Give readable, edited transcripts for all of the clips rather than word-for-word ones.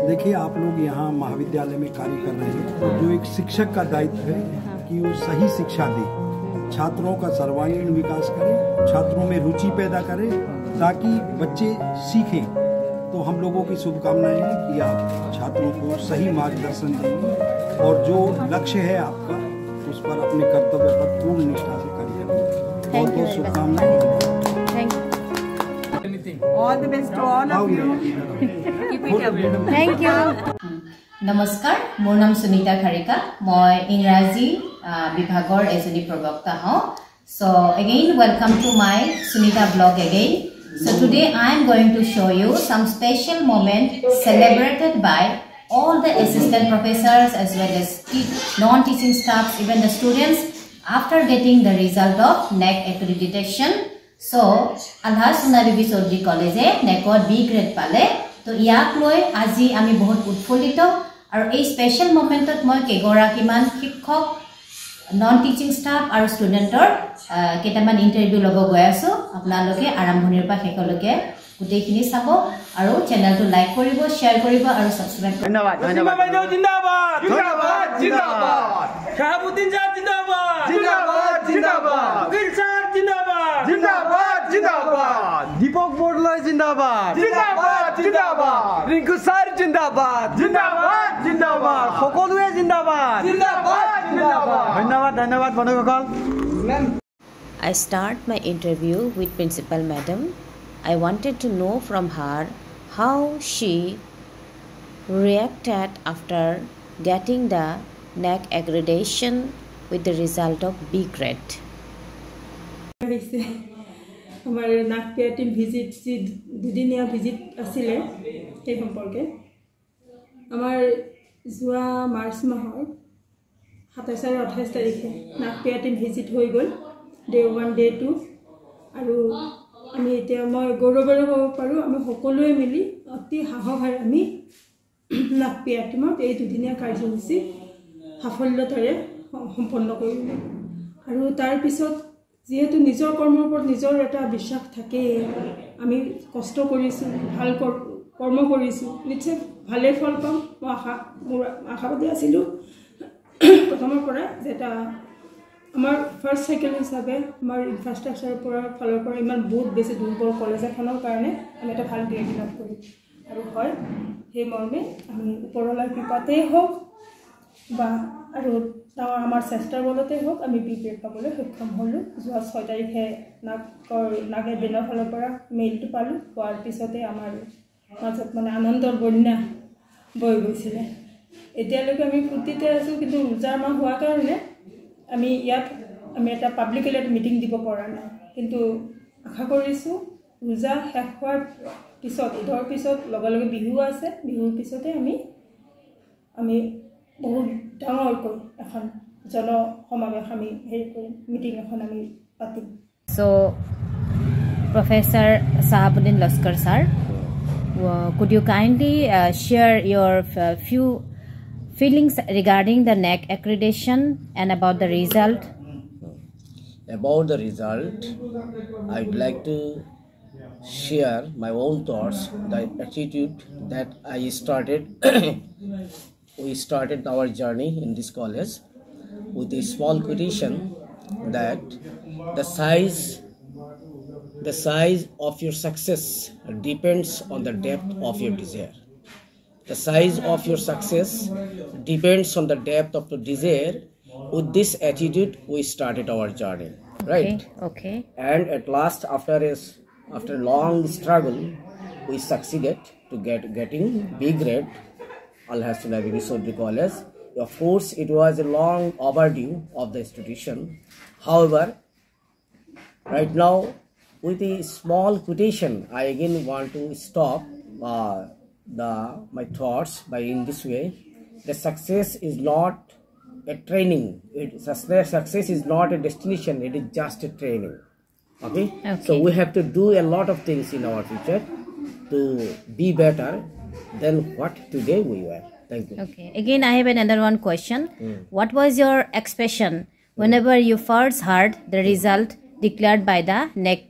देखिए, आप लोग यहाँ महाविद्यालय में कार्य कर रहे हैं, तो जो एक शिक्षक का दायित्व है कि वो सही शिक्षा दे, छात्रों का सर्वांगीण विकास करे, छात्रों में रुचि पैदा करे ताकि बच्चे सीखें। तो हम लोगों की शुभकामनाएं हैं कि आप छात्रों को सही मार्गदर्शन देंगे और जो लक्ष्य है आपका उस पर अपने कर्तव्य पर पूर्ण निष्ठा से कार्य करेंगे। बहुत बहुत शुभकामनाएं। All the best to all of you. Keep it up. Thank you. নমস্কাৰ, মোৰ নাম সুনিতা খাৰিকা। মই ইংৰাজী বিভাগৰ এজনী প্ৰবক্তা হওঁ। So again, welcome to my Sunita blog again. So today I am going to show you some special moment celebrated by all the assistant professors as well as non-teaching staffs, even the students after getting the result of NAAC accreditation. So Alhaj Sona Bibi Chaudhary College NAAC B grade pale. तो ইয়াক লৈ আজি আমি বহুত উৎফুল্লিত আৰু এই special মোমেন্টত মই কেগৰাকীমান শিক্ষক নন টিচিং ষ্টাফ আৰু ষ্টুডেণ্টৰ কেইটামান ইণ্টাৰভিউ ল'ব গৈ আছো। আপোনালোকে আৰম্ভণিৰ পৰা শেষলৈকে গোটেইখিনি চাব আৰু চেনেলটো লাইক কৰিব, শ্বেয়াৰ কৰিব আৰু সাবস্ক্ৰাইব কৰিব। ধন্যবাদ। ধন্যবাদ। জিন্দাবাদ জিন্দাবাদ জিন্দাবাদ। শাহাবুদ্দিন স্যার জিন্দাবাদ জিন্দাবাদ জিন্দাবাদ। উকিল স্যার জিন্দাবাদ জিন্দাবাদ জিন্দাবাদ। দীপক বড়লাই জিন্দাবাদ জিন্দাবাদ জিন্দাবাদ। রিঙ্কু স্যার জিন্দাবাদ জিন্দাবাদ জিন্দাবাদ। সকলোৱে জিন্দাবাদ জিন্দাবাদ জিন্দাবাদ। ধন্যবাদ। ধন্যবাদ বন্ধুসকল। I start my interview with Principal Madam. I wanted to know from her how she reacted after getting the NAAC accreditation with the result of B grade. हमारे नागपिया टीम विजिट दुदिनिया विजिट आছিলে এই সম্পর্কে আমার যোৱা মাৰ্চ মাহৰ 27 আৰু 28 তাৰিখে নাগপিয়া team visit হৈ গ'ল ডে 1 ডে 2 আৰু আমি এতিয়া মই গৌৰৱেৰে ক'ব পাৰোঁ আমি সকলোৱে মিলি অতি সাহসেৰে আমি নাগপিয়া টিমত এই দুদিনীয়া কাৰ্যসূচী সাফল্যতাৰে সম্পন্ন কৰিলোঁ আৰু তাৰ পিছত যেহেতু নিজৰ কৰ্মৰ ওপৰত নিজৰ এটা বিশ্বাস থাকে আমি কষ্ট কৰিছোঁ ভাল কৰ্ম কৰিছোঁ নিশ্চয় ভালে ফল পাম মই আশাবাদী আছিলোঁ প্ৰথমৰ পৰা যেটা আমাৰ ফাৰ্ষ্ট সাইকেল হিচাপে আমাৰ ইনফ্ৰাষ্ট্ৰাকচাৰৰ ফালৰ পৰা ইমান বহুত বেছি দুৰ্বল কলেজ এখনৰ কাৰণে আমি এটা ভাল গ্ৰেড লাভ কৰিম আৰু হয় সেই মৰ্মে আমি ওপৰলৈ কৃপাতেই হওক বা আৰু আমাৰ চেষ্টাৰ বলতেই হওক আমি বি গ্ৰেড পাবলৈ সক্ষম হ'লোঁ যোৱা 6 তাৰিখে নাগে বেনৰ ফালৰ পৰা মেইলটো পালোঁ পোৱাৰ পিছতে আমাৰ মাজত মানে আনন্দৰ বন্যা বৈ গৈছিলে এতিয়ালৈকে আমি ফূৰ্তিতে আছোঁ কিন্তু ৰোজাৰ মাহ হোৱাৰ কাৰণে আমি ইয়াত আমি এটা পাব্লিকলি এটা মিটিং দিব পৰা নাই কিন্তু আশা কৰিছোঁ ৰোজা শেষ হোৱাৰ পিছত ঈদৰ পিছত লগে লগে বিহু আছে বিহুৰ পিছতে আমি বহুত ডাঙৰকৈ এখন জনসমাৱেশ আমি হেৰি কৰিম মিটিং এখন আমি পাতিম So Professor Sahabuddin Laskar sir, could you kindly share your few feelings regarding the NAAC accreditation and about the result? About the result, I'd like to share my own thoughts, the attitude that I started. We started our journey in this college with a small quotation that the size of your success depends on the depth of your desire. The size of your success depends on the depth of your desire. With this attitude, we started our journey, right? Okay. And at last, after long struggle, we succeeded to getting B grade. Alhaj Sona Bibi Chaudhary College. Of course, it was a long overdue of the institution. However, right now with a small quotation, I again want to stop my thoughts by in this way. The success is not a training. Success is not a destination. It is just a training. Okay? So we have to do a lot of things in our future to be better than what today we were. Thank you. Okay. Again, I have another one question. What was your expression whenever you first heard the result declared by the NEC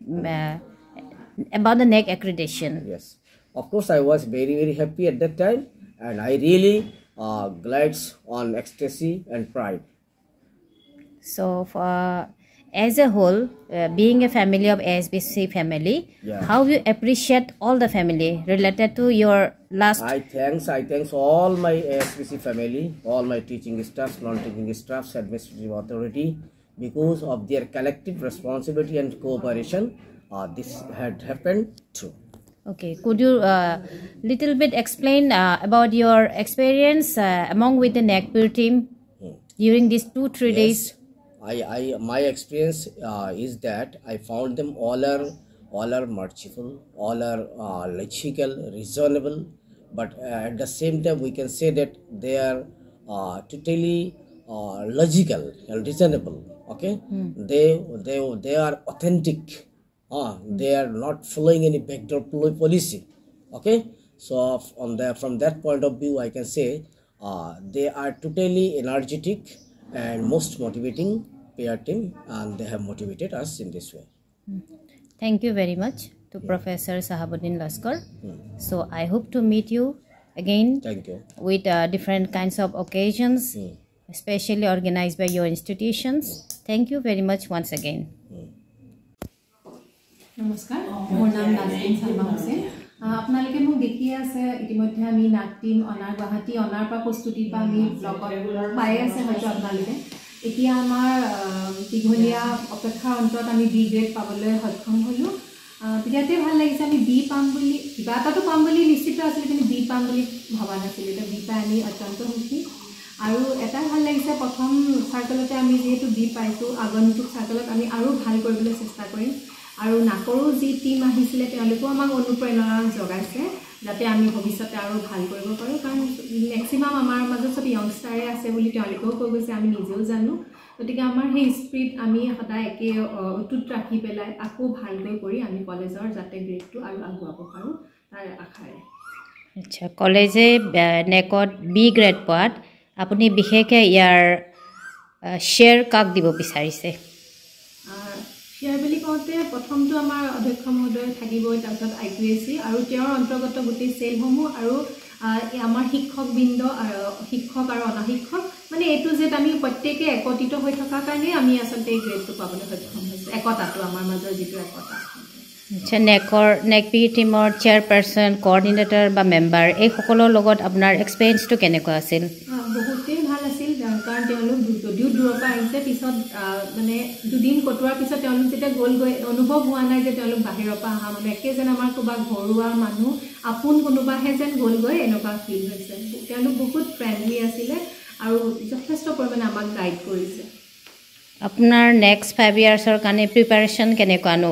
about the NEC accreditation? Yes. Of course, I was very, very happy at that time, and I really glides on ecstasy and pride. So, as a whole, being a family of ASBC family, how you appreciate all the family related to your last? I thanks all my ASBC family, all my teaching staffs, non-teaching staffs, administrative authority, because of their collective responsibility and cooperation. This had happened too. Okay, could you little bit explain about your experience among with the NECPIR team during these 2-3 days? My experience is that I found them all are merciful, all are logical, reasonable, but at the same time we can say that they are totally logical and reasonable. Okay, they are authentic. They are not following any backdoor policy. Okay, so from that point of view, I can say they are totally energetic and most motivating peer team, and they have motivated us in this way. Thank you very much to Professor Sahabuddin Laskar. So I hope to meet you again. Thank you. With different kinds of occasions, especially organized by your institutions. Thank you very much once again. নমস্কাৰ মোৰ নাম নাজৰিন শৰ্মা হোসেন আপোনালোকে মোক দেখি আছে ইতিমধ্যে আমি নাক টিম অনাৰ গুৱাহাটী অনাৰ পৰা প্ৰস্তুতিৰ পৰা আমি ব্লগত পাই আছে হয়তো আপোনালোকে এতিয়া আমাৰ দীঘলীয়া অপেক্ষাৰ অন্তত আমি বি গ্ৰেড পাবলৈ সক্ষম হ'লোঁ বিৰাটে ভাল লাগিছে আমি বি পাম বুলি কিবা এটাতো পাম বুলি নিশ্চিত আছিলোঁ কিন্তু বি পাম বুলি ভবা নাছিলোঁ এতিয়া বি পাই আমি অত্যন্ত সুখী আৰু এটা ভাল লাগিছে প্ৰথম চাৰ্কলতে আমি যেহেতু বি পাইছোঁ আগন্তুক চাৰ্কলত আমি আৰু ভাল কৰিবলৈ চেষ্টা কৰিম আৰু নাকৰো যি টিম আহিছিলে তেওঁলোকেও আমাক অনুপ্ৰেৰণা জগাইছে যাতে আমি ভৱিষ্যতে আৰু ভাল কৰিব পাৰোঁ কাৰণ মেক্সিমাম আমাৰ মাজত সব ইয়ংষ্টাৰে আছে বুলি তেওঁলোকেও কৈ গৈছে আমি নিজেও জানো গতিকে আমাৰ সেই স্পিৰিট আমি সদায় একে অটুট ৰাখি পেলাই আকৌ ভালকৈ কৰি আমি কলেজৰ যাতে গ্ৰেডটো আৰু আগুৱাব পাৰোঁ তাৰ আশাৰে আচ্ছা কলেজে নেকত বি গ্ৰেড পোৱাত আপুনি বিশেষকৈ ইয়াৰ শ্বেয়াৰ কাক দিব বিচাৰিছে শ্বেয়াৰ বুলি কওঁতে প্ৰথমটো আমাৰ অধ্যক্ষ মহোদয় থাকিবই তাৰপিছত IQAC আৰু তেওঁৰ অন্তৰ্গত গোটেই চেলসমূহ আৰু আমাৰ শিক্ষকবৃন্দ শিক্ষক আৰু অনাশিক্ষক মানে এইটো যে আমি প্ৰত্যেকে একত্ৰিত হৈ থকাৰ কাৰণে আমি আচলতে এই গ্ৰেডটো পাবলৈ সক্ষম হৈছোঁ একতাটো আমাৰ মাজৰ যিটো একতা আচ্ছা নেকপি টিমৰ চেয়াৰপাৰ্চন কোঅৰ্ডিনেটৰ বা মেম্বাৰ এই সকলৰ লগত আপোনাৰ এক্সপিৰিয়েঞ্চটো কেনেকুৱা আছিল বহুতেই ভাল আছিল কাৰণ তেওঁলোক যদিও দূৰৰ পৰা আহিছে পিছত মানে দুদিন কটোৱাৰ পিছত তেওঁলোক যেতিয়া গ'লগৈ অনুভৱ হোৱা নাই যে তেওঁলোক বাহিৰৰ পৰা অহা মানুহ একে যেন আমাৰ ক'ৰবাত ঘৰুৱা মানুহ আপোন কোনোবাহে যেন গ'লগৈ এনেকুৱা ফিল হৈছে তেওঁলোক বহুত ফ্ৰেণ্ডলি আছিলে আৰু যথেষ্ট পৰিমাণে আমাক গাইড কৰিছে আপোনাৰ নেক্সট 5 ইয়াৰ্ছৰ কাৰণে প্ৰিপাৰেশ্যন কেনেকুৱানো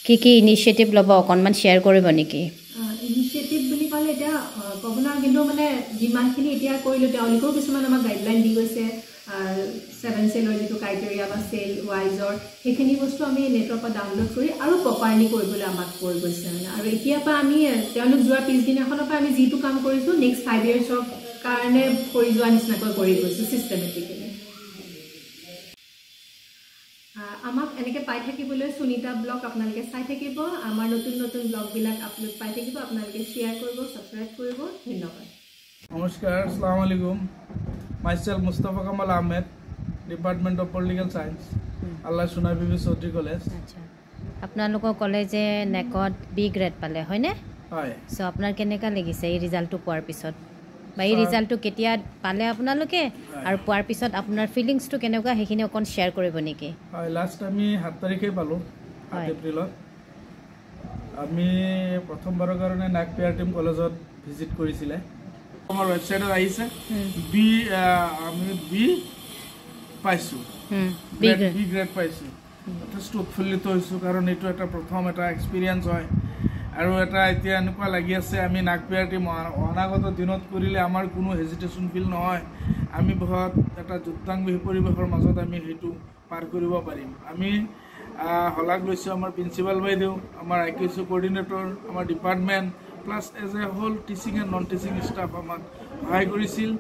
কি ইনিচিয়েটিভ ল'ব অকণমান শ্বেয়াৰ কৰিব নেকি ইনিচিয়েটিভ বুলি ক'লে এতিয়া ক'ব নোৱাৰোঁ কিন্তু মানে যিমানখিনি এতিয়া কৰিলোঁ তেওঁলোকেও কিছুমান আমাক গাইডলাইন দি গৈছে 7 চেলৰ যিটো ক্ৰাইটেৰিয়া বা চেল ৱাইজৰ সেইখিনি বস্তু আমি নেটৰ পৰা ডাউনলোড কৰি আৰু প্ৰপাৰলি কৰিবলৈ আমাক কৈ গৈছে মানে আৰু এতিয়াৰ পৰা আমি তেওঁলোক যোৱাৰ পিছদিনাখনৰ পৰা আমি যিটো কাম কৰিছোঁ নেক্সট 5 ইয়াৰ্ছৰ কাৰণে কৰি যোৱা নিচিনাকৈ কৰি গৈছোঁ ছিষ্টেমেটিকেলি আমাক এনেকৈ পাই থাকিবলৈ সুনিতা ব্লগ আপোনালোকে চাই থাকিব আমাৰ নতুন নতুন ব্লগবিলাক আপলোড পাই থাকিব আপোনালোকে শ্বেয়াৰ কৰিব ছাবস্ক্ৰাইব কৰিব ধন্যবাদ নমস্কাৰ আসসালামু আলাইকুম myself Mustafa Kamal Ahmed department of political science Allah সোনা বিবি চৌধুৰী কলেজ আচ্ছা আপোনালোকৰ কলেজে নেকত বি গ্ৰেড পালে হয়নে হয় সো আপোনাৰ কেনেকুৱা লাগিছে এই ৰিজাল্টটো পোৱাৰ পিছত বা এই ৰিজাল্টটো কেতিয়া পালে আপোনালোকে আৰু পোৱাৰ পিছত আপোনাৰ ফিলিংছটো কেনেকুৱা সেইখিনি অকণ শ্বেয়াৰ কৰিব নেকি হয় লাষ্ট আমি 7 তাৰিখে পালোঁ 7 এপ্ৰিলত আমি প্ৰথমবাৰৰ কাৰণে নাক পেয়াৰ টিম কলেজত ভিজিট কৰিছিলে আমাৰ ৱেবছাইটত আহিছে আমি বি পাইছোঁ বি গ্ৰেড পাইছোঁ যথেষ্ট উৎফুল্লিত হৈছোঁ কাৰণ এইটো এটা প্ৰথম এটা এক্সপিৰিয়েঞ্চ হয় আৰু এটা এতিয়া এনেকুৱা লাগি আছে আমি নাগপিয়াৰ টিম অনাগত দিনত কৰিলে আমাৰ কোনো হেজিটেশ্যন ফিল নহয় আমি বহুত এটা যুদ্ধাংগী পৰিৱেশৰ মাজত আমি সেইটো পাৰ কৰিব পাৰিম আমি হলাক লৈছোঁ আমাৰ প্ৰিন্সিপাল বাইদেউ আমাৰ IQC কোঅৰ্ডিনেটৰ আমাৰ department plus as a whole teaching and non teaching staff আমাক সহায় কৰিছিল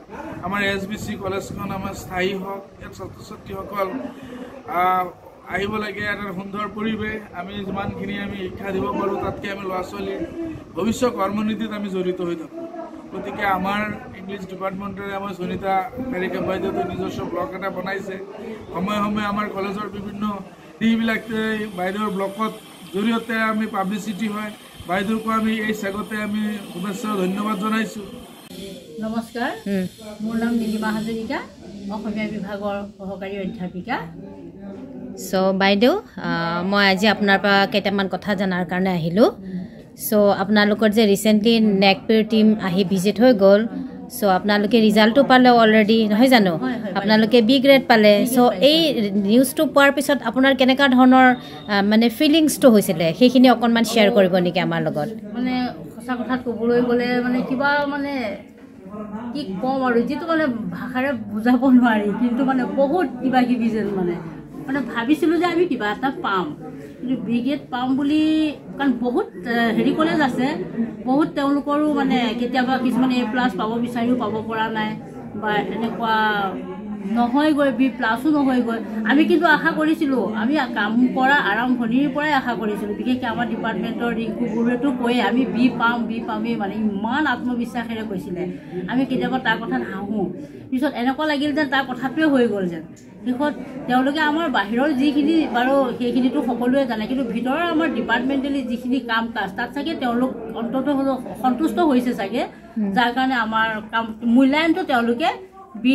আমাৰ SBC কলেজখন আমাৰ স্থায়ী হওক ইয়াত ছাত্ৰ ছাত্ৰীসকল আহিব লাগে এটা সুন্দৰ পৰিৱেশ আমি যিমানখিনি আমি শিক্ষা দিব পাৰোঁ তাতকৈ আমি ল'ৰা ছোৱালীৰ ভৱিষ্যত কৰ্মনীতিত আমি জড়িত হৈ থাকোঁ গতিকে আমাৰ ইংলিছ ডিপাৰ্টমেণ্টৰে আমাৰ সুনীতা কাৰিকা বাইদেউতো নিজস্ব ব্লগ এটা বনাইছে সময়ে সময়ে আমাৰ কলেজৰ বিভিন্ন দিশবিলাক বাইদেউৰ ব্লগত জৰিয়তে আমি পাব্লিচিটি হয় বাইদেউকো আমি এই চেগতে আমি শুভেচ্ছা ধন্যবাদ জনাইছোঁ নমস্কাৰ মোৰ নাম নীলিমা হাজৰিকা অসমীয়া বিভাগৰ সহকাৰী অধ্যাপিকা সো বাইদেউ মই আজি আপোনাৰ পৰা কেইটামান কথা জানাৰ কাৰণে আহিলোঁ সো আপোনালোকৰ যে ৰিচেণ্টলি নেকপিৰ টিম আহি ভিজিট হৈ গ'ল সো আপোনালোকে ৰিজাল্টটো পালে অলৰেডি নহয় জানো আপোনালোকে বি গ্ৰেড পালে সো এই নিউজটো পোৱাৰ পিছত আপোনাৰ কেনেকুৱা ধৰণৰ মানে ফিলিংছটো হৈছিলে সেইখিনি অকণমান শ্বেয়াৰ কৰিব নেকি আমাৰ লগত মানে সঁচা কথাত ক'বলৈ গ'লে মানে কিবা মানে কি ক'ম আৰু যিটো মানে ভাষাৰে বুজাব নোৱাৰি কিন্তু মানে বহুত কিবা কিবি যেন মানে ভাবিছিলোঁ যে আমি কিবা এটা পাম কিন্তু বি গ্ৰেড পাম বুলি কাৰণ বহুত হেৰি কলেজ আছে বহুত তেওঁলোকৰো মানে কেতিয়াবা কিছুমানে A+ পাব বিচাৰিও পাব পৰা নাই বা এনেকুৱা নহয়গৈ B+ নহয়গৈ আমি কিন্তু আশা কৰিছিলোঁ আমি কাম কৰা আৰম্ভণিৰ পৰাই আশা কৰিছিলোঁ বিশেষকৈ আমাৰ ডিপাৰ্টমেণ্টৰ ৰিংকু গুৰুৱেতো কয়ে আমি B পামেই মানে ইমান আত্মবিশ্বাসেৰে কৈছিলে আমি কেতিয়াবা তাৰ কথাত হাঁহোঁ পিছত এনেকুৱা লাগিল যেন তাৰ কথাটোৱে হৈ গ'ল যেন শেষত তেওঁলোকে আমাৰ বাহিৰৰ যিখিনি বাৰু সেইখিনিতো সকলোৱে জানে কিন্তু ভিতৰৰ আমাৰ ডিপাৰ্টমেণ্টেলি যিখিনি কাম কাজ তাত চাগে তেওঁলোক অন্ততঃ হ'লেও সন্তুষ্ট হৈছে চাগে যাৰ কাৰণে আমাৰ কাম মূল্যায়নটো তেওঁলোকে B+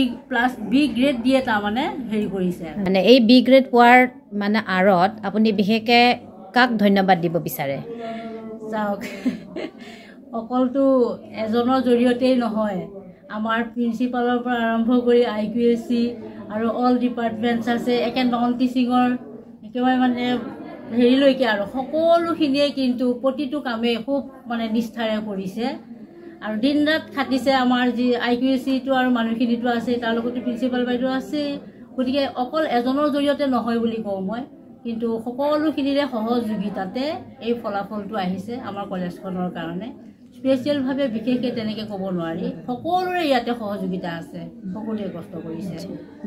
গ্ৰেড দিয়ে তাৰমানে হেৰি কৰিছে মানে এই বি গ্ৰেড পোৱাৰ মানে আঁৰত আপুনি বিশেষকৈ কাক ধন্যবাদ দিব বিচাৰে চাওক অকলতো এজনৰ জৰিয়তেই নহয় আমাৰ প্ৰিন্সিপালৰ পৰা আৰম্ভ কৰি IQAC আৰু অল ডিপাৰ্টমেণ্টছ আছে একে নন টিচিঙৰ একেবাৰে মানে হেৰিলৈকে আৰু সকলোখিনিয়ে কিন্তু প্ৰতিটো কামেই খুব মানে নিষ্ঠাৰে কৰিছে আৰু দিন ৰাত খাটিছে আমাৰ যি IQACটো আৰু মানুহখিনিতো আছে তাৰ লগতে প্ৰিন্সিপাল বাইদেউ আছে গতিকে অকল এজনৰ জৰিয়তে নহয় বুলি কওঁ মই কিন্তু সকলোখিনিৰে সহযোগিতাতে এই ফলাফলটো আহিছে আমাৰ কলেজখনৰ কাৰণে স্পেচিয়েলভাৱে বিশেষকৈ তেনেকৈ ক'ব নোৱাৰি সকলোৰে ইয়াতে সহযোগিতা আছে সকলোৱে কষ্ট কৰিছে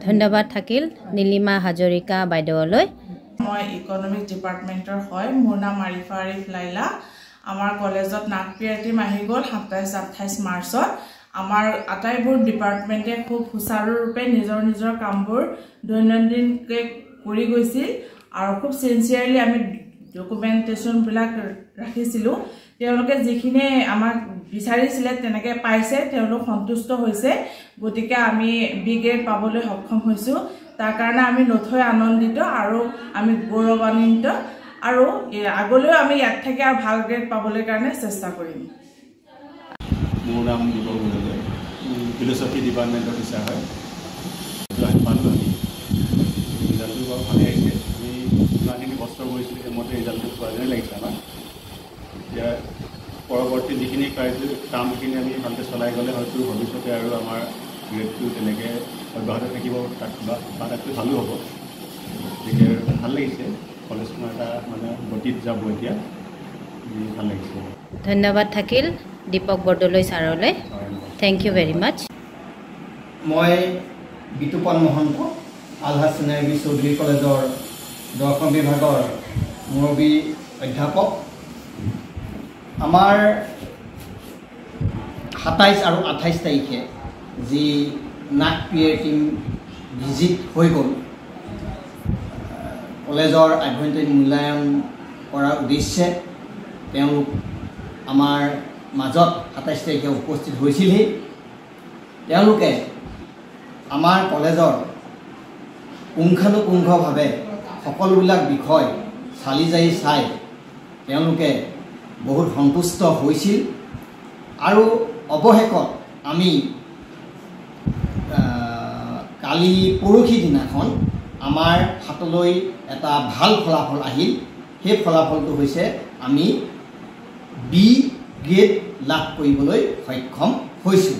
ধন্যবাদ থাকিল নীলিমা হাজৰিকা বাইদেউলৈ মই ইকনমিক্স ডিপাৰ্টমেণ্টৰ হয় মোৰ নাম আৰিফা আৰিফ লাইলা আমাৰ কলেজত নাগপিয়াৰ টিম আহি গ'ল 27-28 মাৰ্চত আমাৰ আটাইবোৰ ডিপাৰ্টমেণ্টে খুব সুচাৰুৰূপে নিজৰ কামবোৰ দৈনন্দিনকৈ কৰি গৈছিল আৰু খুব চিনচিয়াৰলি আমি ডকুমেণ্টেশ্যনবিলাক ৰাখিছিলোঁ তেওঁলোকে যিখিনি আমাক বিচাৰিছিলে তেনেকৈ পাইছে তেওঁলোক সন্তুষ্ট হৈছে গতিকে আমি বি গ্ৰেড পাবলৈ সক্ষম হৈছোঁ তাৰ কাৰণে আমি নথৈ আনন্দিত আৰু আমি গৌৰৱান্বিত আৰু আগলৈও আমি ইয়াত থাকি আৰু ভাল গ্ৰেড পাবলৈ কাৰণে চেষ্টা কৰিম মোৰ নাম Deepak Gogoi philosophy department officer হয় ৰিজাল্টটো বাৰু ভালেই আহিছে আমি যিমানখিনি কষ্ট কৰিছিলোঁ সেইমতে ৰিজাল্টটো পোৱা যেন লাগিছে আমাক এতিয়া পৰৱৰ্তী যিখিনি কামখিনি আমি ভালকৈ চলাই গ'লে হয়তো ভৱিষ্যতে আৰু আমাৰ গ্ৰেডটো তেনেকৈ অব্যাহত থাকিব তাতকৈ ভালো হ'ব গতিকে ভাল লাগিছে কলেজখনৰ এটা মানে গতিত যাব এতিয়া ভাল লাগিছে ধন্যবাদ থাকিল দীপক বৰদলৈ ছাৰলৈ থেংক ইউ ভেৰি মাছ মই বিতুপন মহন্ত আলহাজ চিনাৰী চৌধুৰী কলেজৰ দৰ্শন বিভাগৰ মুৰব্বী অধ্যাপক আমাৰ 27 আৰু 28 তাৰিখে যি নাগপিয়াৰ টিম ভিজিট হৈ গ'ল কলেজৰ আভ্যন্তৰীণ মূল্যায়ন কৰাৰ উদ্দেশ্যে তেওঁলোক আমাৰ মাজত 27 তাৰিখে উপস্থিত হৈছিলহি তেওঁলোকে আমাৰ কলেজৰ পুংখানুপুংখভাৱে সকলোবিলাক বিষয় চালি জাৰি চাই তেওঁলোকে বহুত সন্তুষ্ট হৈছিল আৰু অৱশেষত আমি কালি পৰহি দিনাখন আমাৰ হাতলৈ এটা ভাল ফলাফল আহিল সেই ফলাফলটো হৈছে আমি বি গ্ৰেড লাভ কৰিবলৈ সক্ষম হৈছোঁ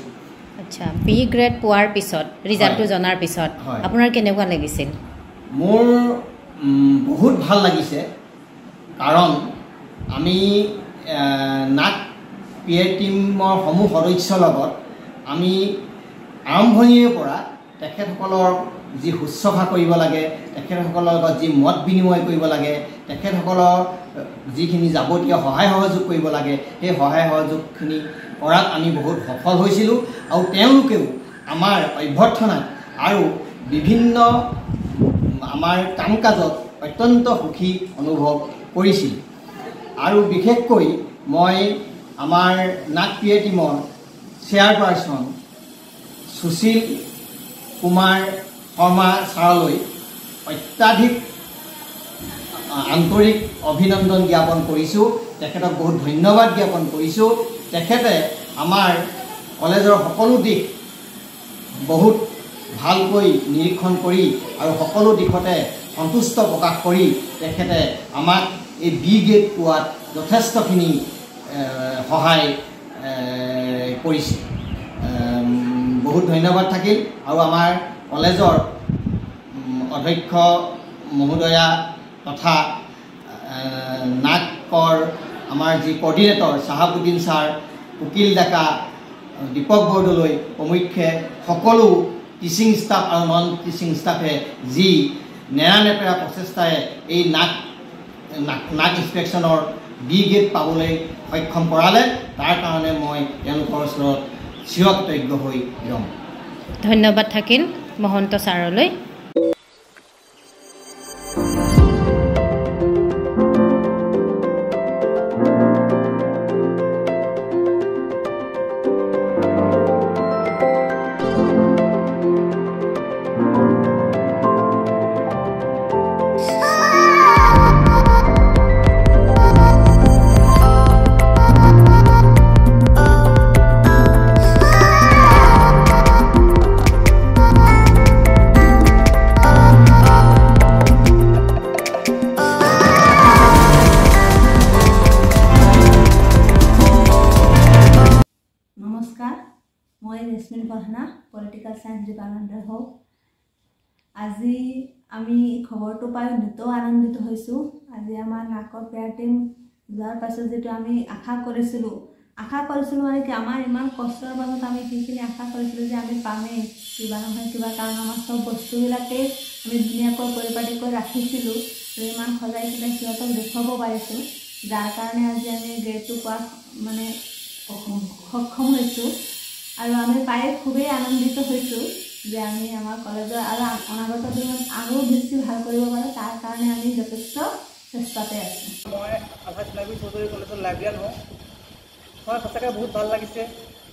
আচ্ছা বি গ্ৰেড পোৱাৰ পিছত ৰিজাল্টটো জনাৰ পিছত আপোনাৰ কেনেকুৱা লাগিছিল মোৰ বহুত ভাল লাগিছে কাৰণ আমি নাক পিয়াৰ টিমৰ সমূহ সদস্যৰ লগত আমি আৰম্ভণিৰে পৰা তেখেতসকলৰ যি শুশ্ৰূষা কৰিব লাগে তেখেতসকলৰ লগত যি মত বিনিময় কৰিব লাগে তেখেতসকলৰ যিখিনি যাৱতীয় সহায় সহযোগ কৰিব লাগে সেই সহায় সহযোগখিনি কৰাত আমি বহুত সফল হৈছিলোঁ আৰু তেওঁলোকেও আমাৰ অভ্যৰ্থনাত আৰু বিভিন্ন আমাৰ কাম কাজত অত্যন্ত সুখী অনুভৱ কৰিছিল আৰু বিশেষকৈ মই আমাৰ নাক পিয়াৰ টিমৰ চেয়াৰপাৰ্চন সুশীল কুমাৰ শৰ্মা ছাৰলৈ অত্যাধিক আন্তৰিক অভিনন্দন জ্ঞাপন কৰিছোঁ তেখেতক বহুত ধন্যবাদ জ্ঞাপন কৰিছোঁ তেখেতে আমাৰ কলেজৰ সকলো দিশ বহুত ভালকৈ নিৰীক্ষণ কৰি আৰু সকলো দিশতে সন্তুষ্ট প্ৰকাশ কৰি তেখেতে আমাক এই বি গ্ৰেড পোৱাত যথেষ্টখিনি সহায় কৰিছে বহুত ধন্যবাদ থাকিল আৰু আমাৰ কলেজৰ অধ্যক্ষ মহোদয়া তথা নাকৰ আমাৰ যি কোঅৰ্ডিনেটৰ চাহাবুদ্দিন ছাৰ উকিল ডেকা দীপক বৰদলৈ প্ৰমুখ্যে সকলো টিচিং ষ্টাফ আৰু নন টিচিং ষ্টাফে যি নেৰানেপেৰা প্ৰচেষ্টাৰে এই নাক ইনস্পেকশ্যনৰ বি গ্ৰেড পাবলৈ সক্ষম কৰালে তাৰ কাৰণে মই তেওঁলোকৰ ওচৰত চিৰকৃতজ্ঞ হৈ ৰম ধন্যবাদ থাকিল মহন্ত ছাৰলৈ পলিটিক্যাল সায়েন্স ডিপাৰ্টমেন্টেৰ হোক আজি আমি খবৰটো পাই নিতেও আনন্দিত হয়েছো আজি আমাৰ নাকৰ পেয়াৰ টিম যাৰ পাছত যেটো আমি আশা কৰিছিলো মানে কি আমাৰ ইমান কষ্টৰ পাছত আমি যিখিনি আশা কৰিছিলো যে আমি পামেই কিবা নহয় কিবা কাৰণ আমাৰ সব বস্তুবিলাকে আমি ধুনীয়াকৈ পৰিপাটি কৰি ৰাখিছিলো ইমান সজাই সজাই সিহঁতক দেখুৱাব পাৰিছো যাৰ কাৰণে আজি আমি গ্ৰেডটো পোৱা মানে সক্ষম হৈছো আৰু আমি পাই খুবেই আনন্দিত হৈছো যে আমি আমাৰ কলেজৰ আৰু অনাগত দিনত আৰু বেছি ভাল কৰিব পাৰো তাৰ কাৰণে আমি যথেষ্ট চেষ্টাতে আছো মই আভাস নাগৰিক চৌধুৰী কলেজৰ লাইব্ৰেৰিয়ান হওঁ হয় সঁচাকৈ বহুত ভাল লাগিছে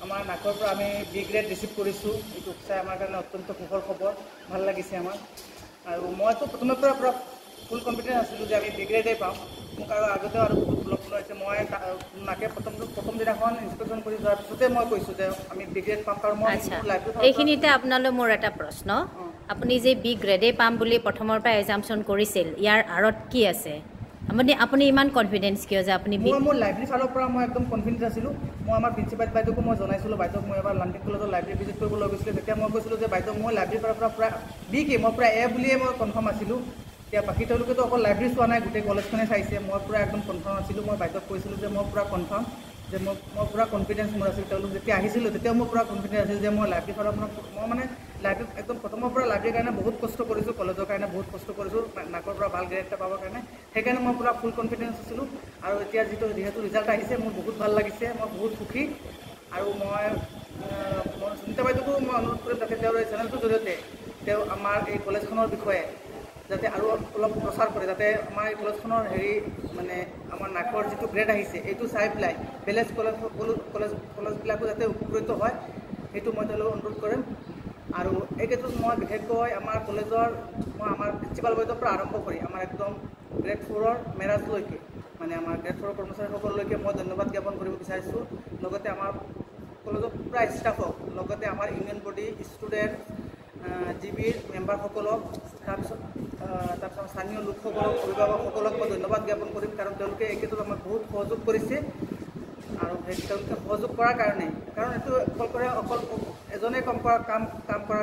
আমাৰ নাকৰ পৰা আমি বি গ্ৰেড ৰিচিভ কৰিছোঁ এইটো চাই আমাৰ কাৰণে অত্যন্ত সুখৰ খবৰ ভাল লাগিছে আমাৰ আৰু মইতো প্ৰথমে পৰা ফুল কনফিডেন্স আছিলোঁ যে আমি বি গ্ৰেডেই পাম মোক আৰু আগতেও আৰু বহুত লগ হৈছে মই নাকে প্ৰথম দিনাখন ইনস্পেকশ্যন কৰি যোৱাৰ পিছতে মই কৈছোঁ যে আমি বি গ্ৰেড পাম কাৰণ মই এইখিনিতে আপোনালৈ মোৰ এটা প্ৰশ্ন আপুনি যে বি গ্ৰেডেই পাম বুলি প্ৰথমৰ পৰা এজাম্পশ্যন কৰিছিল ইয়াৰ আঁৰত কি আছে আপুনি ইমান কনফিডেন্স কিয় যে আপুনি মোৰ লাইব্ৰেৰী ফালৰ পৰা মই একদম কনফিডেন্স আছিলোঁ মই আমাৰ প্ৰিন্সিপাল বাইদেউকো মই জনাইছিলোঁ বাইদেউক মই এবাৰ লাণ্ডিক কলেজৰ লাইব্ৰেৰী ভিজিট কৰিবলৈ গৈছিলোঁ তেতিয়া মই কৈছিলোঁ যে বাইদেউ মই লাইব্ৰেৰীৰ ফালৰ পৰা প্ৰায় বি কে মই প্ৰায় এ বুলিয়ে মই কনফাৰ্ম আছিলোঁ এতিয়া বাকী তেওঁলোকেতো অকল লাইব্ৰেৰী চোৱা নাই গোটেই কলেজখনে চাইছে মই পুৰা একদম কনফাৰ্ম আছিলোঁ মই বাইদেউক কৈছিলোঁ যে মই পুৰা কনফাৰ্ম যে মই পুৰা কনফিডেন্স মোৰ আছিল তেওঁলোক যেতিয়া আহিছিলোঁ তেতিয়াও মোৰ পুৰা কনফিডেন্স আছিল যে মই লাইব্ৰেৰী ফালৰ পৰা মই মানে লাইব্ৰেৰীত একদম প্ৰথমৰ পৰা লাইব্ৰেৰীৰ কাৰণে বহুত কষ্ট কৰিছোঁ কলেজৰ কাৰণে বহুত কষ্ট কৰিছোঁ নাকৰ পৰা ভাল গ্ৰেড এটা পাবৰ কাৰণে সেইকাৰণে মই পুৰা ফুল কনফিডেন্স আছিলোঁ আৰু এতিয়া যিহেতু ৰিজাল্ট আহিছে মোৰ বহুত ভাল লাগিছে মই বহুত সুখী আৰু মই সুনিতা বাইদেউকো মই অনুৰোধ কৰিম যাতে তেওঁৰ এই চেনেলটোৰ জৰিয়তে তেওঁ আমাৰ এই কলেজখনৰ বিষয়ে যাতে আৰু অলপ প্ৰচাৰ কৰে যাতে আমাৰ এই কলেজখনৰ মানে আমাৰ নাকৰ যিটো গ্ৰেড আহিছে এইটো চাই পেলাই বেলেগ কলেজবিলাকো যাতে উপকৃত হয় সেইটো মই তেওঁলোকক অনুৰোধ কৰিম আৰু এই ক্ষেত্ৰত মই বিশেষকৈ আমাৰ কলেজৰ মই আমাৰ প্ৰিন্সিপাল বাইদেউৰ পৰা আৰম্ভ কৰি আমাৰ একদম গ্ৰেড 4ৰ মেৰাজলৈকে মানে আমাৰ গ্ৰেড 4ৰ কৰ্মচাৰীসকললৈকে মই ধন্যবাদ জ্ঞাপন কৰিব বিচাৰিছোঁ লগতে আমাৰ কলেজৰ প্ৰায় ষ্টাফক লগতে আমাৰ ইউনিয়ন বডি ষ্টুডেণ্ট জিবিৰ মেম্বাৰসকলক তাৰপিছত স্থানীয় লোকসকলক অভিভাৱকসকলক মই ধন্যবাদ জ্ঞাপন কৰিম কাৰণ তেওঁলোকে এই ক্ষেত্ৰত আমাক বহুত সহযোগ কৰিছে আৰু তেওঁলোকে সহযোগ কৰাৰ কাৰণে কাৰণ এইটো অকল এজনে কাম কৰাৰ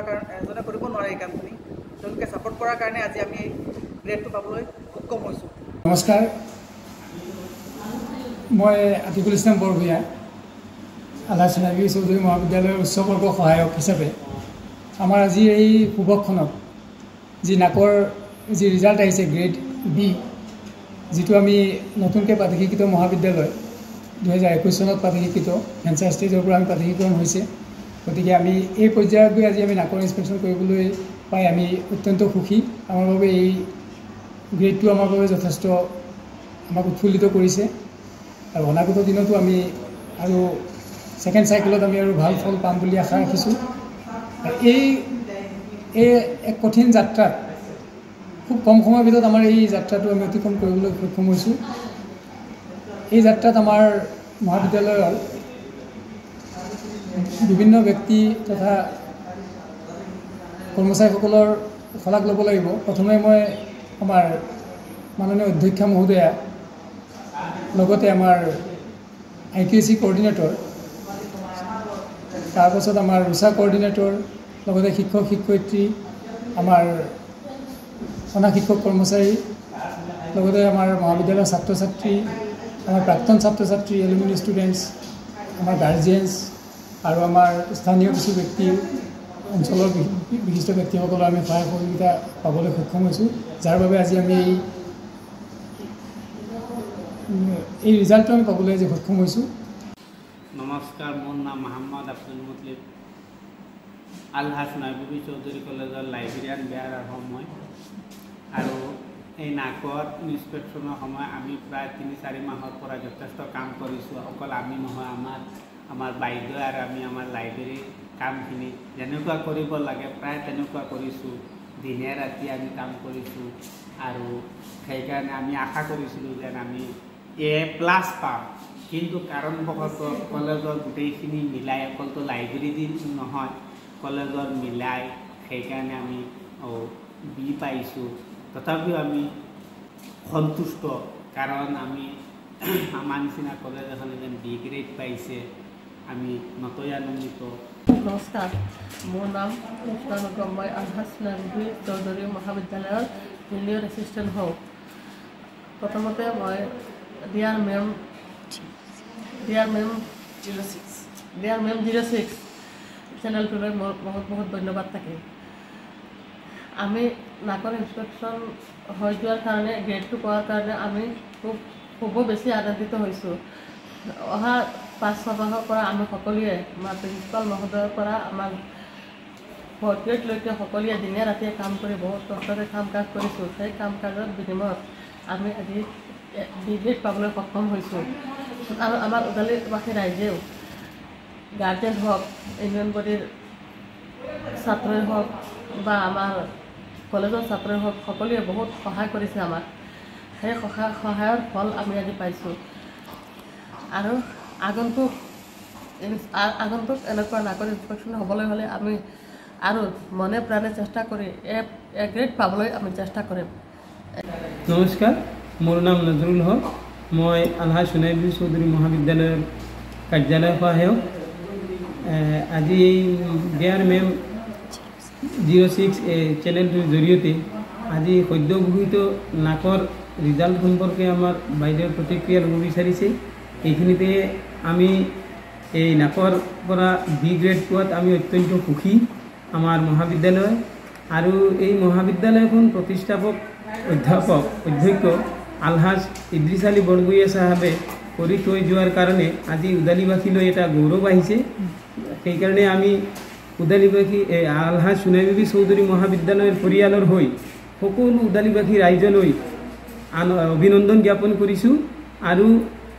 কাৰণে এজনে কৰিব নোৱাৰে এই কামখিনি তেওঁলোকে ছাপোৰ্ট কৰাৰ কাৰণে আজি আমি এই গ্ৰেডটো পাবলৈ সক্ষম হৈছোঁ। নমস্কাৰ, মই আতিকুল ইছলাম বৰভূঞা, আলহাজ সোণালী চৌধুৰী মহাবিদ্যালয়ৰ উচ্চ বৰ্গৰ সহায়ক হিচাপে আমাৰ আজি এই সুভক্ষণত যি নাকৰ যি ৰিজাল্ট আহিছে গ্ৰেড বি, যিটো আমি নতুনকৈ প্ৰাদেশিকৃত মহাবিদ্যালয় 2021 চনত প্ৰাদেশিকৃত ভেঞ্চাৰ ষ্টেজৰ পৰা আমি প্ৰাদেশিকৰণ হৈছে। গতিকে আমি এই পৰ্যায়ত গৈ আজি আমি নাকৰ ইনস্পেকশ্যন কৰিবলৈ পাই আমি অত্যন্ত সুখী। আমাৰ বাবে এই গ্ৰেডটো আমাৰ বাবে যথেষ্ট আমাক উৎফুল্লিত কৰিছে আৰু অনাগত দিনতো আমি আৰু ছেকেণ্ড চাইকেলত আমি আৰু ভাল ফল পাম বুলি আশা ৰাখিছোঁ। এই এক কঠিন যাত্ৰাত খুব কম সময়ৰ ভিতৰত আমাৰ এই যাত্ৰাটো আমি অতিক্ৰম কৰিবলৈ সক্ষম হৈছোঁ। এই যাত্ৰাত আমাৰ মহাবিদ্যালয়ৰ বিভিন্ন ব্যক্তি তথা কৰ্মচাৰীসকলৰ শলাগ ল'ব লাগিব। প্ৰথমে মই আমাৰ মাননীয় অধ্যক্ষা মহোদয়া, লগতে আমাৰ IQAC কোঅৰ্ডিনেটৰ, তাৰপাছত আমাৰ ৰুচা কোঅৰ্ডিনেটৰ, লগতে শিক্ষক শিক্ষয়িত্ৰী, আমাৰ অনা শিক্ষক কৰ্মচাৰী, লগতে আমাৰ মহাবিদ্যালয়ৰ ছাত্ৰ ছাত্ৰী, আমাৰ প্ৰাক্তন ছাত্ৰ ছাত্ৰী, এলুমিনি ষ্টুডেণ্টছ, আমাৰ গাৰ্জিয়েনছ আৰু আমাৰ স্থানীয় কিছু ব্যক্তি, অঞ্চলৰ বিশিষ্ট ব্যক্তিসকলৰ আমি সহায় সহযোগিতা পাবলৈ সক্ষম হৈছোঁ, যাৰ বাবে আজি আমি এই ৰিজাল্টটো আমি পাবলৈ আজি সক্ষম হৈছোঁ। নমস্কাৰ, মোৰ নাম মহম্মদ আব্দুল মুতলিব, আলহাজ সোণালী চৌধুৰী কলেজৰ লাইব্ৰেৰিয়ান বেয়াৰ সময় আৰু এই নাকৰ ইনস্পেকশ্যনৰ সময় আমি প্ৰায় 3-4 মাহৰ পৰা যথেষ্ট কাম কৰিছোঁ। অকল আমি নহয়, আমাৰ বাইদেউ আৰু আমি আমাৰ লাইব্ৰেৰীৰ কামখিনি যেনেকুৱা কৰিব লাগে প্ৰায় তেনেকুৱা কৰিছোঁ। দিনে ৰাতি আমি কাম কৰিছোঁ আৰু সেইকাৰণে আমি আশা কৰিছিলোঁ যেন আমি A+ পাম, কিন্তু কাৰণবশতঃ কলেজৰ গোটেইখিনি মিলাই অকলতো লাইব্ৰেৰী দিন নহয়, কলেজৰ মিলাই সেইকাৰণে আমি B পাইছোঁ। তথাপিও আমি সন্তুষ্ট, কাৰণ আমি আমাৰ নিচিনা কলেজ এখনে যেন B গ্ৰেড পাইছে, আমি নথৈ আনন্দিত। নমস্কাৰ, মোৰ নাম কৃষ্ণানুগম, মই আলহাজ সোণালী চৌধুৰী মহাবিদ্যালয়ৰ জুনিয়ৰ এছিষ্টেণ্ট হওঁ। প্ৰথমতে মই ডিয়াৰ মেম 06 চেনেলটোলৈ মোৰ বহুত ধন্যবাদ থাকে। আমি নাকৰ ইনস্পেকশ্যন হৈ যোৱাৰ কাৰণে, গ্ৰেডটো পোৱাৰ কাৰণে আমি খুব বেছি আনন্দিত হৈছোঁ। অহা 5-6 মাহৰ পৰা আমি সকলোৱে আমাৰ প্ৰিন্সিপাল মহোদয়ৰ পৰা আমাৰ 4th গ্ৰেডলৈকে সকলোৱে দিনে ৰাতিয়ে কাম কৰি বহুত কষ্টৰে কাম কাজ কৰিছোঁ। সেই কাম কাজৰ বিনিময়ত আমি আজি B গ্ৰেড পাবলৈ সক্ষম হৈছোঁ আৰু আমাৰ ওদালগুৰিবাসী ৰাইজেও, গাৰ্জেন হওক, ইউনিয়ন বডিৰ ছাত্ৰই হওক বা আমাৰ কলেজৰ ছাত্ৰই হওক, সকলোৱে বহুত সহায় কৰিছে আমাক। সেই সহায়ৰ ফল আমি আজি পাইছোঁ আৰু আগন্তুক এনেকুৱা নাকৰ ইনস্পেকশ্যন হ'বলৈ হ'লে আমি আৰু মনে প্ৰাণে চেষ্টা কৰি A গ্ৰেড পাবলৈ আমি চেষ্টা কৰিম। নমস্কাৰ, মোৰ নাম নজৰুল হক, মই আলহাজ সোণালী চৌধুৰী মহাবিদ্যালয়ৰ কাৰ্যালয় সহায়ক। আজি এই ডিয়াৰ মেম 06 চেনেলটোৰ জৰিয়তে আজি সদ্য ঘোষিত নাকৰ ৰিজাল্ট সম্পৰ্কে আমাৰ বাইদেউৰ প্ৰতিক্ৰিয়া ল'ব বিচাৰিছে। এইখিনিতে আমি এই নাকৰ পৰা B গ্ৰেড পোৱাত আমি অত্যন্ত সুখী আমাৰ মহাবিদ্যালয় আৰু এই মহাবিদ্যালয়খন প্ৰতিষ্ঠাপক অধ্যক্ষ আলহাজ ইদ্ৰিছ আলী বৰভূঞা চাহাবে কৰি থৈ যোৱাৰ কাৰণে আজি ওদালগুৰিবাসীলৈ এটা গৌৰৱ আহিছে। সেইকাৰণে আমি ওদালগুৰিবাসী আলহাজ সোণালী চৌধুৰী মহাবিদ্যালয়ৰ পৰিয়ালৰ হৈ সকলো ওদালগুৰিবাসী ৰাইজলৈ অভিনন্দন জ্ঞাপন কৰিছোঁ আৰু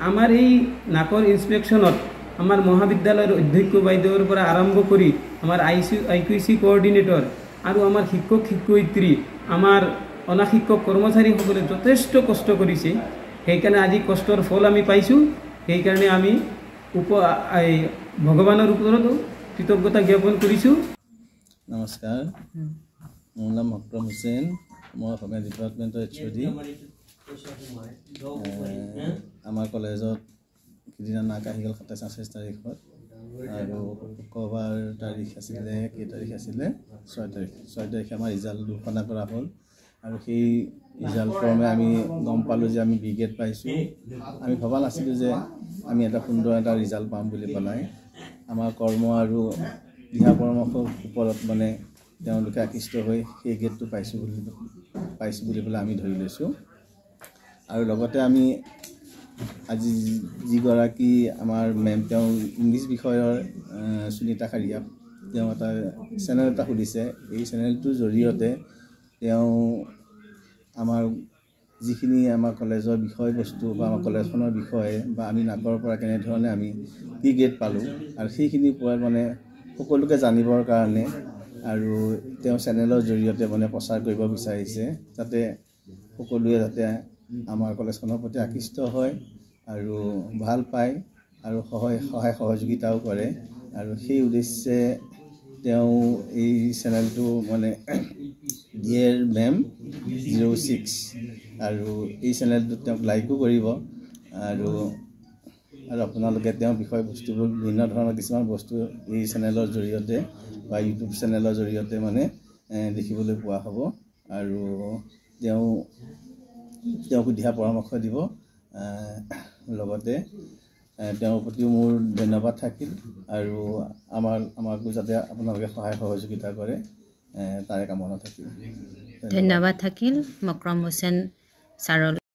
আমাৰ এই নাকৰ ইনস্পেকশ্যনত আমাৰ মহাবিদ্যালয়ৰ অধ্যক্ষ বাইদেউৰ পৰা আৰম্ভ কৰি আমাৰ IQAC কোঅৰ্ডিনেটৰ আৰু আমাৰ শিক্ষক শিক্ষয়িত্ৰী, আমাৰ অনা শিক্ষক কৰ্মচাৰীসকলে যথেষ্ট কষ্ট কৰিছে। সেইকাৰণে আজি কষ্টৰ ফল আমি পাইছোঁ। সেইকাৰণে আমি ভগৱানৰ ওপৰতো কৃতজ্ঞতা জ্ঞাপন কৰিছোঁ। নমস্কাৰ মোৰ নাম মকৰম হুছেইন মই অসমীয়া ডিপাৰ্টমেণ্টৰ HOD আমাৰ কলেজত সিদিনা নাক আহি গ'ল 27 তাৰিখত আৰু শুক্ৰবাৰ তাৰিখ আছিলে কেই তাৰিখ আছিলে 6 তাৰিখে আমাৰ ৰিজাল্ট ঘোষণা কৰা হ'ল আৰু সেই ৰিজাল্ট ক্ৰমে আমি গম পালোঁ যে আমি বি গ্ৰেড পাইছোঁ আমি ভবা নাছিলোঁ যে আমি এটা সুন্দৰ এটা ৰিজাল্ট পাম বুলি পেলাই আমাৰ কৰ্ম আৰু দিহা পৰামৰ্শৰ ওপৰত মানে তেওঁলোকে আকৃষ্ট হৈ সেই গ্ৰেডটো পাইছোঁ বুলি পেলাই আমি ধৰি লৈছোঁ আৰু লগতে আমি আজি যিগৰাকী আমাৰ মেম তেওঁ ইংলিছ বিষয়ৰ সুনীতা খাৰিয়া তেওঁ এটা চেনেল এটা খুলিছে এই চেনেলটোৰ জৰিয়তে তেওঁ আমাৰ যিখিনি আমাৰ কলেজৰ বিষয়বস্তু বা আমাৰ কলেজখনৰ বিষয়ে বা আমি নাকৰ পৰা কেনেধৰণে আমি কি গ্ৰেড পালোঁ আৰু সেইখিনিৰ ওপৰত মানে সকলোকে জানিবৰ কাৰণে আৰু তেওঁ চেনেলৰ জৰিয়তে মানে প্ৰচাৰ কৰিব বিচাৰিছে যাতে সকলোৱে যাতে আমাৰ কলেজখনৰ প্ৰতি আকৃষ্ট হয় আৰু ভাল পায় আৰু সহায় সহযোগিতাও কৰে আৰু সেই উদ্দেশ্যে তেওঁ এই চেনেলটো মানে ডিয়েৰ মেম 06 আৰু এই চেনেলটোত তেওঁক লাইকো কৰিব আৰু আপোনালোকে তেওঁৰ বিষয়বস্তুবোৰ বিভিন্ন ধৰণৰ কিছুমান বস্তু এই চেনেলৰ জৰিয়তে বা ইউটিউব চেনেলৰ জৰিয়তে মানে দেখিবলৈ পোৱা হ'ব আৰু তেওঁক দিহা পৰামৰ্শ দিব লগতে তেওঁৰ প্ৰতিও মোৰ ধন্যবাদ থাকিল আৰু আমাকো যাতে আপোনালোকে সহায় সহযোগিতা কৰে তাৰে কামনা থাকিল ধন্যবাদ থাকিল মকৰম হুছেইন ছাৰলৈ